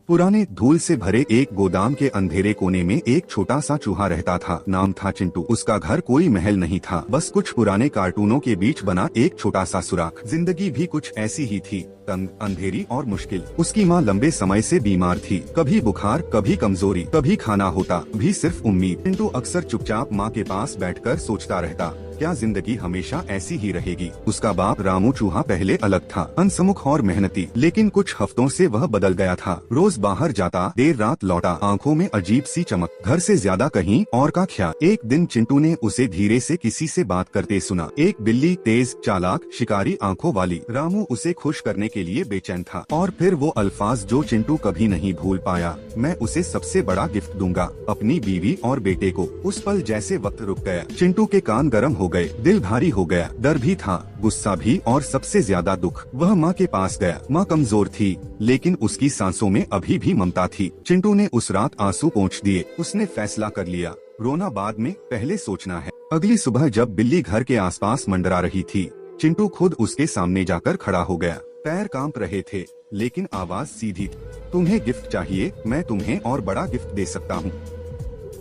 पुराने धूल से भरे एक गोदाम के अंधेरे कोने में एक छोटा सा चूहा रहता था। नाम था चिंटू। उसका घर कोई महल नहीं था, बस कुछ पुराने कार्टूनों के बीच बना एक छोटा सा सुराख। जिंदगी भी कुछ ऐसी ही थी, तंग, अंधेरी और मुश्किल। उसकी माँ लंबे समय से बीमार थी, कभी बुखार, कभी कमजोरी, कभी खाना होता, भी सिर्फ उम्मीद। चिंटू अक्सर चुपचाप माँ के पास बैठकर सोचता रहता, क्या जिंदगी हमेशा ऐसी ही रहेगी। उसका बाप रामू चूहा पहले अलग था, हंसमुख और मेहनती, लेकिन कुछ हफ्तों से वह बदल गया था। रोज बाहर जाता, देर रात लौटा, आंखों में अजीब सी चमक, घर से ज्यादा कहीं और का ख्याल। एक दिन चिंटू ने उसे धीरे से किसी से बात करते सुना। एक बिल्ली, तेज, चालाक, शिकारी आंखों वाली। रामू उसे खुश करने के लिए बेचैन था। और फिर वो अल्फाज जो चिंटू कभी नहीं भूल पाया, मैं उसे सबसे बड़ा गिफ्ट दूंगा, अपनी बीवी और बेटे को। उस पल जैसे वक्त रुक गया। चिंटू के कान गर्म हो गए, दिल भारी हो गया, डर भी था, गुस्सा भी, और सबसे ज्यादा दुख। वह माँ के पास गया। माँ कमजोर थी, लेकिन उसकी सांसों में अभी भी ममता थी। चिंटू ने उस रात आंसू पोंछ दिए। उसने फैसला कर लिया, रोना बाद में, पहले सोचना है। अगली सुबह जब बिल्ली घर के आसपास मंडरा रही थी, चिंटू खुद उसके सामने जाकर खड़ा हो गया। पैर कांप रहे थे, लेकिन आवाज सीधी थी। तुम्हें गिफ्ट चाहिए? मैं तुम्हें और बड़ा गिफ्ट दे सकता हूँ।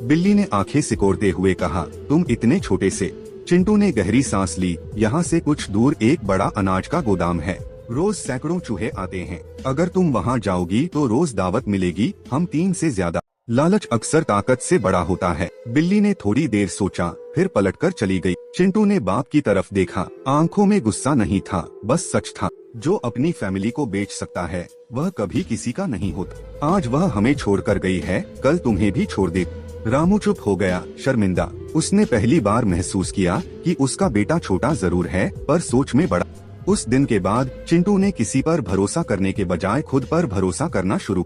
बिल्ली ने आंखें सिकोड़ते हुए कहा, तुम इतने छोटे से। चिंटू ने गहरी सांस ली। यहाँ से कुछ दूर एक बड़ा अनाज का गोदाम है, रोज सैकड़ों चूहे आते हैं। अगर तुम वहाँ जाओगी तो रोज दावत मिलेगी, हम 3 से ज्यादा। लालच अक्सर ताकत से बड़ा होता है। बिल्ली ने थोड़ी देर सोचा, फिर पलटकर चली गई। चिंटू ने बाप की तरफ देखा। आंखों में गुस्सा नहीं था, बस सच था। जो अपनी फैमिली को बेच सकता है, वह कभी किसी का नहीं होता। आज वह हमें छोड़कर गई है, कल तुम्हें भी छोड़ दे। रामू चुप हो गया, शर्मिंदा। उसने पहली बार महसूस किया कि उसका बेटा छोटा जरूर है, पर सोच में बड़ा। उस दिन के बाद चिंटू ने किसी पर भरोसा करने के बजाय खुद पर भरोसा करना शुरू।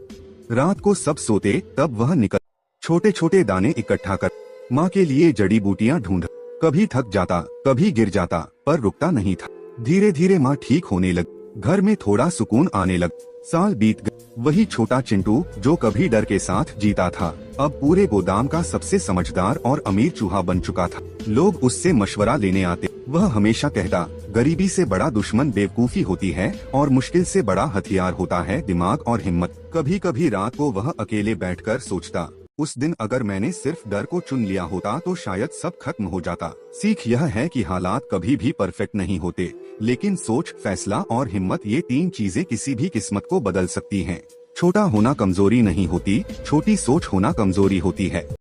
रात को सब सोते, तब वह निकल छोटे छोटे दाने इकट्ठा कर माँ के लिए जड़ी बूटियाँ ढूंढ। कभी थक जाता, कभी गिर जाता, पर रुकता नहीं था। धीरे धीरे माँ ठीक होने लगी, घर में थोड़ा सुकून आने लगा। साल बीत गए। वही छोटा चिंटू जो कभी डर के साथ जीता था, अब पूरे गोदाम का सबसे समझदार और अमीर चूहा बन चुका था। लोग उससे मशवरा लेने आते। वह हमेशा कहता, गरीबी से बड़ा दुश्मन बेवकूफी होती है, और मुश्किल से बड़ा हथियार होता है दिमाग और हिम्मत। कभी कभी रात को वह अकेले बैठकर सोचता, उस दिन अगर मैंने सिर्फ डर को चुन लिया होता तो शायद सब खत्म हो जाता। सीख यह है कि हालात कभी भी परफेक्ट नहीं होते, लेकिन सोच, फैसला और हिम्मत, ये 3 चीजें किसी भी किस्मत को बदल सकती हैं। छोटा होना कमजोरी नहीं होती, छोटी सोच होना कमजोरी होती है।